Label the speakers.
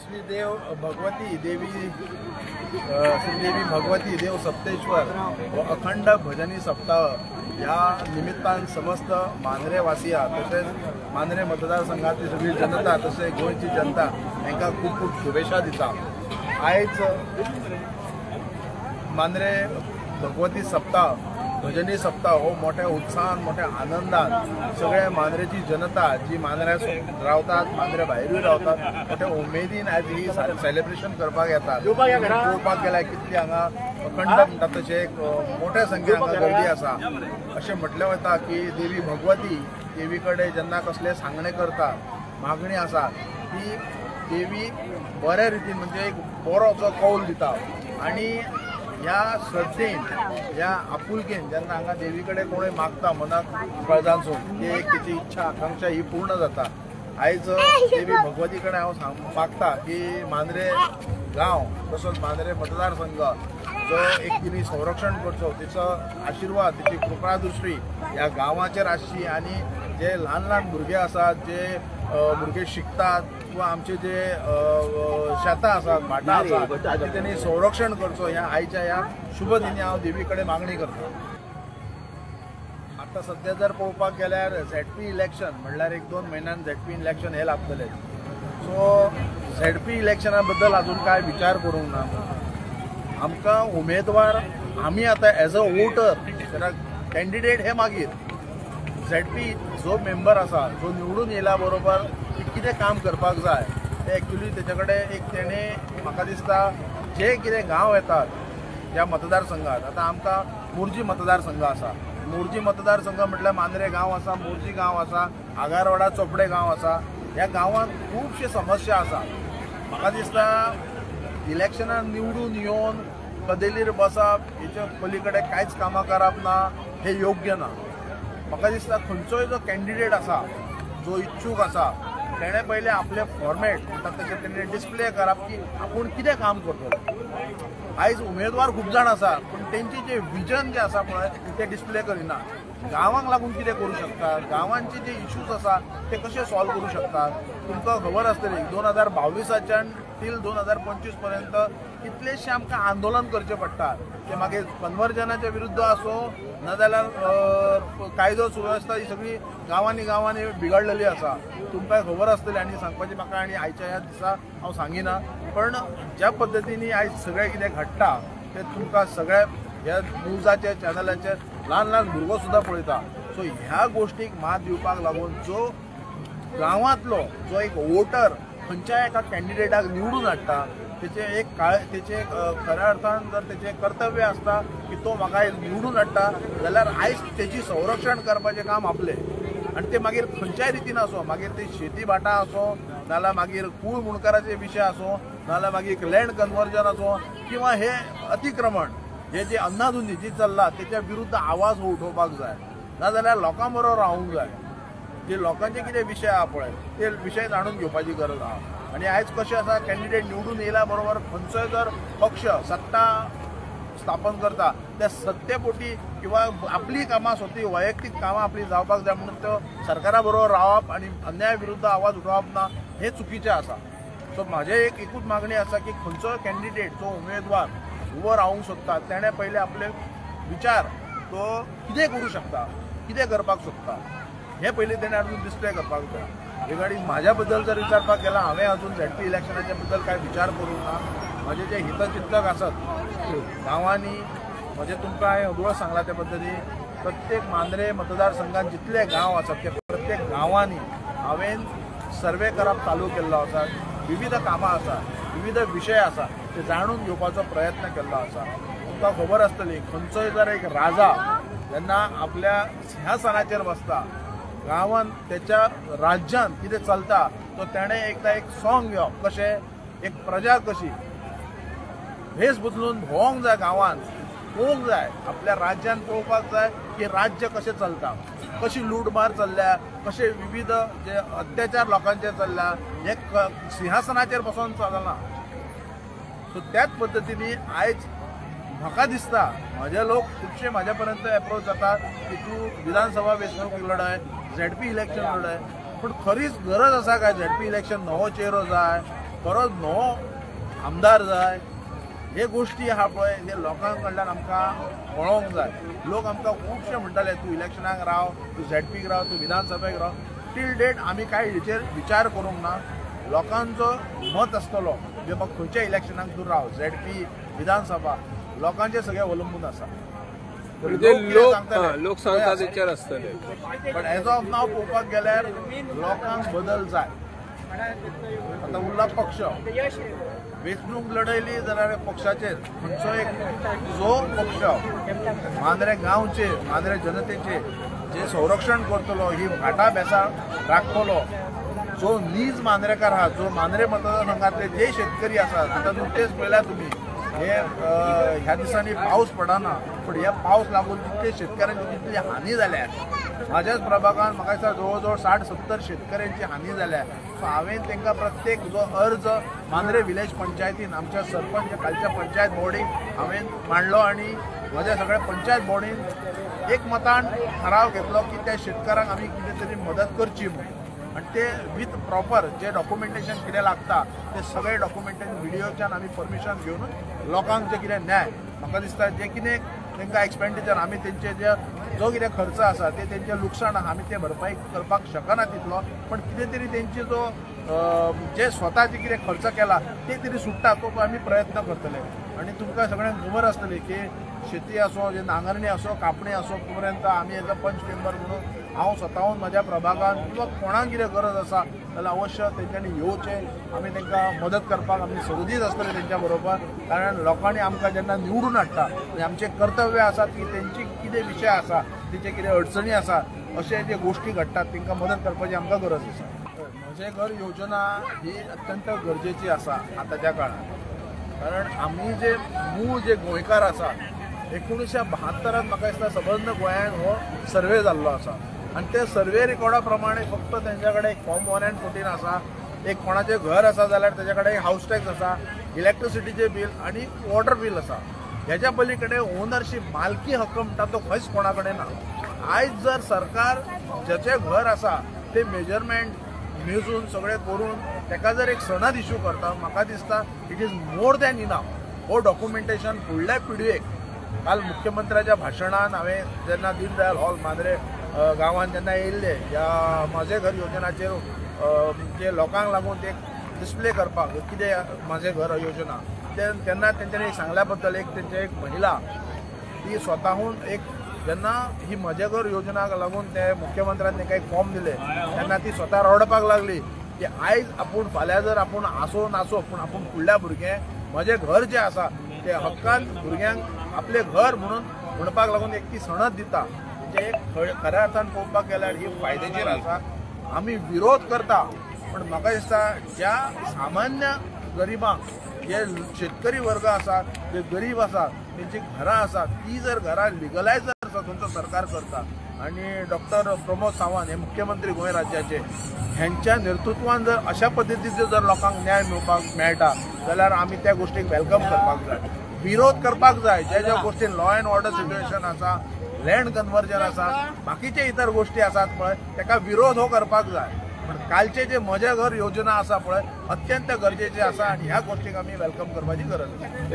Speaker 1: श्रीदेव भगवती देवी श्रीदेवी भगवती देव सप्तेश्वर व अखंड भजनी सप्ताह या निमित्तान समस्त मांद्रेवासिया तसेच मांद्रे मतदारसंघातली सगळी जनता तसेच गोंयची जनता हांकां खूब खूब शुभेच्छा दिता। आयज मांद्रे भगवती सप्ताह भजनी सप्ताह हो मोठ्या उत्साहान मोठ्या आनंदान सगळे मांद्रेची जनता जी मांद्र्यात रावतात मांद्रे भायरूय रावतात मोठ्या उमेदीन आज ही सेलिब्रेशन करपाक येतात। पळोवपाक गेल्यार कितली हांगा अखंड म्हणटा तशें एक मोठ्या संख्येन हांगा गर्दी आसा। अशें म्हटलें वता की देवी भगवती देवी कडेन जेन्ना कसले सांगणे करता मागणी आसा ती देवी बऱ्या रितीन म्हणजे एक बरो असो कौल दिता आनी ह्या श्रद्धेन ह्या आपुलकेन जेन्ना हांगा देवी कडेन कोणूय मागता मनाक कळजानसून ती एक तिची इच्छा आकांक्षा ही पूर्ण जाता। आयज देवी भगवती कडेन हांव मागता की मांद्रे गांव तसोच मांद्रे मतदारसंघ जो एक तिणी संरक्षण करचो तिचो आशिर्वाद तिची कृपा दृश्टी ह्या गांवाचेर आसची आनी जे ल्हान ल्हान भुरगे आसात जे भुरगे शिकतात किंवा आमचे जे शेतां आसात भाटां आसात ताचें तेणी संरक्षण करचो ह्या आयच्या ह्या शुभ दिनी हांव देवी कडेन मागणी करता। आतां सध्या जर पळोवपाक गेल्यार झेडपी इलेक्शन म्हणल्यार 1-2 म्हयन्यान झेडपी इलेक्शन हे लागतले। सो झेडपी इलेक्शना बद्दल अजून काय विचार करूंक ना। आमकां उमेदवार आमी आतां एज अ वोटर कॅन्डिडेट हे मागीर झेडपी जो मेंबर आसा जो निवडून येयला बरोबर कितें काम करपाक जाय ते एक्चुली तेचे कडेन एक तेणें म्हाका दिसता जे कितें गांव येतात ह्या मतदारसंघात आतां आमकां मोर्जी मतदारसंघ आसा। मोर्जी मतदारसंघ म्हटल्यार मांद्रे गांव आसा मोर्जी गांव आसा आगारवाडा चोपडे गांव आसा। ह्या गांवांत खुबशे समस्या आसा। म्हाका दिसता इलेक्शनान निवडून येवन कदेलीर बसप हेच्या पलीकडे कांयच कामां करप ना हे योग्य ना। म्हाका दिसता खंयचोय जो कॅन्डिडेट आसा जो इच्छूक आसा तेणे पयले आपले फॉर्मेट म्हणटा तशें तेणे डिस्प्ले करप की आपूण कितें काम करतलो। आयज उमेदवार खूब जाण आसा पूण तेंची जे विजन जे आसा पळय ते डिस्प्ले करिना। गांवांक लागून कितें करूं शकता गांवांचे जे इश्यूज आसा ते कशे सॉल्व करूं शकतात तुमकां खबर आसतली 2022च्यान टील 2025 पर्यंत कितलेशे आमकां आंदोलन करचें पडटा ते मागीर कन्वर्जनाच्या विरुद्ध आसो नाजाल्यार कायदो सुवेवस्था ही सगळी गांवांनी गांवांनी बिगडलेली आसा तुमकां खबर आसतली आनी सांगपाची म्हाका आनी आयच्या ह्या दिसा हांव सांगिना पण ज्या पद्दतीन आयज सगळें कितें घडटा ते तुमकां सगळ्या ह्या न्यूजाचे चॅनलांचेर ल्हान ल्हान भुरगो सुद्दां पळयता। सो ह्या गोश्टीक मात दिवपाक लागून जो गांवांतलो जो एक वोटर खंयच्याय एका कॅन्डिडेटाक निवडून हाडटा तेचे खऱ्या अर्थान जर तेचें कर्तव्य आसता की तो म्हाका निवडून हाडटा जाल्यार आयज तेची संरक्षण करपाचें काम आपलें आनी ते मागीर खंयच्याय रितीन आसो मागीर ते शेती भाटां आसो नाल्यार मागीर कूळ मुणकाराचे विशय आसो नाल्यार मागीर लँड कन्वर्जन आसो किंवा हे अतिक्रमण हे जे अन्नाधुंदी जी चल्ला तेच्या विरुद्ध आवाज उठोवपाक जाय नाजाल्यार लोकां बरोबर रावूंक जाय। जे लोकांचे कितें विशय आहा पळय ते विशय जाणून घेवपाची गरज आहा। आनी आयज कशें आसा कॅन्डिडेट निवडून येयल्या बरोबर खंयचोय जर पक्ष सत्ता स्थापन करता त्या सत्तेपोटी किंवा आपली कामां स्वती वैयक्तीक कामां आपली जावपाक जाय म्हणून तो सरकारा बरोबर रावप आनी अन्याया विरुद्ध आवाज उठोवप ना हे चुकीचें आसा। सो म्हाजें एकूच मागणी आसा की खंयचोय कॅन्डिडेट जो उमेदवार उबो रावूंक सोदता तेणे पयले आपले विचार तो कितें करूं शकता कितें करपाक सोदता हे पयलीं तेणें अजून डिस्प्ले करपाक जाय। रिगार्डींग म्हाज्या बद्दल जर विचारपाक गेला हांवें अजून झेडपी इलेक्शनाच्या बद्दल कांय विचार करूंक ना। म्हाजे जे हितचिंतक आसात गांवांनी म्हणजे तुमकां हांवें अदुळो सांगला त्या पद्दतीन प्रत्येक मांद्रे मतदारसंघात जितले गांव आसात ते प्रत्येक गांवांनी हांवें सर्वे करप चालू केल्लो आसा। विविध कामां आसा विविध विशय आसा ते जाणून घेवपाचो प्रयत्न केल्लो आसा। तुमकां खबर आसतली खंयचोय जर एक राजा जेन्ना आपल्या सिंहासनाचेर बसता गांवांत त्याच्या राज्यात कितें चलता तो तेणें एकदां एक सॉंग घेवप कशें एक प्रजा कशी भेस बदलून भोंवंक जाय गांवांत पळोवंक जाय आपल्या राज्यात पळोवपाक जाय की राज्य कशें चलता कशी लूटमार चल्ल्या कशे विविध जे अत्याचार लोकांचे चल्ल्या हे सिंहासनाचेर बसोन चलना। सो त्याच पद्दतीन आयज म्हाका दिसता म्हजे लोक खुबशे म्हाज्या पर्यंत एप्रोच जातात की तूं विधानसभा वेंचणूक लढय झेडपी इलेक्शन लढय पण खरीच गरज आसा काय झेडपी इलेक्शन नवो चेहरो जाय खरोच नवो आमदार जाय, हे गोष्टी आहा पळय हे लोकां कडल्यान आमकां कळोवंक जाय. लोक आमकां खुबशे म्हणटाले तूं इलेक्शनाक राव, तूं झेडपीक राव, तूं विधानसभेक राव. टील डेट आमी कांय हेचेर विचार करूंक ना. लोकांचो मत आसतलो जे म्हाका खंयच्या इलेक्शनाक तूं राव, झेडपी, विधानसभा, लोकांचेर सगळें अवलंबून आसा.
Speaker 2: लोक सांगता तेचेर आसतले.
Speaker 1: बट एज ऑफ नाव पळोवपाक गेल्यार लोकांक बदल जाय. आतां उरला पक्ष, वेंचणूक लढयली जाल्यार पक्षाचेर खंयचो एक जो पक्ष मांद्रे गांवचे, मांद्रे जनतेचे जे संरक्षण करतलो, ही भाटां बेसां राखतलो, जो नीज मांद्रेकार आहा, जो मांद्रे मतदारसंघातले जे शेतकरी आसात. आतां नुकतेच पळयल्यार तुमी हे ह्या दिसांनी पावस पडना, पण ह्या पावस लागून कितले शेतकऱ्यांची कितली हानी जाल्या. म्हाज्याच प्रभागांत म्हाका दिसता जवळ जवळ 60-70 शेतकऱ्यांची हानी जाल्या. सो हांवें तांकां प्रत्येक जो अर्ज मांद्रे विलेज पंचायतीन आमच्या सरपंच खालच्या पंचायत बोर्डीक हांवें मांडलो आनी म्हज्या सगळ्या पंचायत बोर्डीन एक मतान थाराव घेतलो की त्या शेतकारांक आमी कितें तरी मदत करची म्हणून. आणि ते विथ प्रॉपर जे डॉक्युमेंटेशन कितें लागता ते सगळे डॉक्युमेंटेशन व्हिडिओच्यान आमी परमिशन घेवन लोकांक जे कितें न्याय म्हाका दिसता जे कितें तांकां एक्सपेंडिचर आमी तेंचे जे जो कितें खर्च आसा ते तेंचे लुकसाण आहा आमी ते भरपाई करपाक शकना तितलो, पण कितें तरी तेंची जो जे स्वता जे कितें खर्च केला ते तरी सुट्टा तो आमी प्रयत्न करतले. आणि तुमकां सगळ्यांक खबर आसतली की शेती असो, जे नांगरणी असो, कापणी असो पर्यंत आमी एज अ पंच मेंबर म्हणून हांव स्वताहून म्हज्या प्रभागांत किंवा कोणाक कितें गरज आसा जाल्यार अवश्य तेंच्यांनी येवचें. आमी तांकां मदत करपाक आमी सदींच आसतले तेंच्या बरोबर. कारण लोकांनी आमकां जेन्ना निवडून हाडटा आमचें कर्तव्य आसा की तेंची कितें विशय आसा, तेंचे कितें अडचणी आसा, अशे जे गोश्टी घडटात तांकां मदत करपाची आमकां गरज आसा. म्हजें घर योजना ही अत्यंत गरजेची आसा आतांच्या काळांत. कारण आमी जे मूळ जे गोंयकार आसा 1972 म्हाका दिसता सबंद गोंयांत हो सर्वे जाल्लो आसा. आणि ते सर्वे रिकॉर्डा प्रमाणे फक्त तेंच्या कडेन एक फॉर्म 1 and 14 आसा, एक कोणाचें घर आसा जाल्यार तेच्या कडेन हाऊस टॅक्स आसा, इलेक्ट्रिसिटीचें बील आणि वॉटर बील आसा. ह्याच्या पलीकडे ओनरशीप मालकी हक्क म्हणटा तो खंयच कोणा कडेन ना. आयज जर सरकार जेचें घर आसा ते मेजरमेंट मेजून सगळें करून ताका जर एक सनद इश्यू करता, म्हाका दिसता it is more than enough. हो डॉक्युमेंटेशन फुडल्या पिळगेक काल मुख्यमंत्र्याच्या भाशणान हांवें जेन्ना दीनदयाल हॉल मांद्रे गांवांत जेन्ना येयल्ले ह्या म्हाजें घर योजनाचेर जे लोकांक लागून ते डिस्प्ले करपाक कितें म्हाजें घर योजना तेन्ना तेंच्यांनी सांगल्या बद्दल एक तेंचे एक महिला ती स्वताहून एक जेन्ना ही म्हजें घर योजनाक लागून ते मुख्यमंत्र्यान ताका एक फॉर्म दिले तेन्ना ती स्वता रडपाक लागली की आयज आपूण फाल्यां जर आपूण आसो नासो पूण आपूण फुडल्या भुरगें म्हजें घर जें आसा ते हक्कान भुरग्यांक आपलें घर म्हणून म्हणपाक लागून एक ती सणत दिता. म्हणजे एक खऱ्या अर्थान पळोवपाक गेल्यार ही फायदेशीर आसा. आमी विरोध करता पण म्हाका दिसता ज्या सामान्य गरिबांक जे शेतकरी वर्ग आसा जे गरीब आसा तेंची घरां आसात ती जर घरां लिगलायज जर तुमचो सरकार करता आणि डॉक्टर प्रमोद सावंत हे मुख्यमंत्री गोंय राज्याचे ह्यांच्या नेतृत्वान जर अशा पद्दतीचे जर लोकांक न्याय मेळपाक मेळटा जाल्यार आमी त्या गोष्टीक वेलकम करपाक जाय. विरोध करपाक जाय ज्या ज्या गोष्टीन लॉ अँड ऑर्डर सिच्युएशन आसा, लँड कन्वर्जन आसा, बाकीचे इतर गोष्टी आसात पळय ताका विरोध हो करपाक जाय. पण कालचे जे म्हजें घर योजना आसा पळय अत्यंत गरजेचे आसा आणि ह्या गोष्टीक आमी वेलकम करपाची गरज आसा.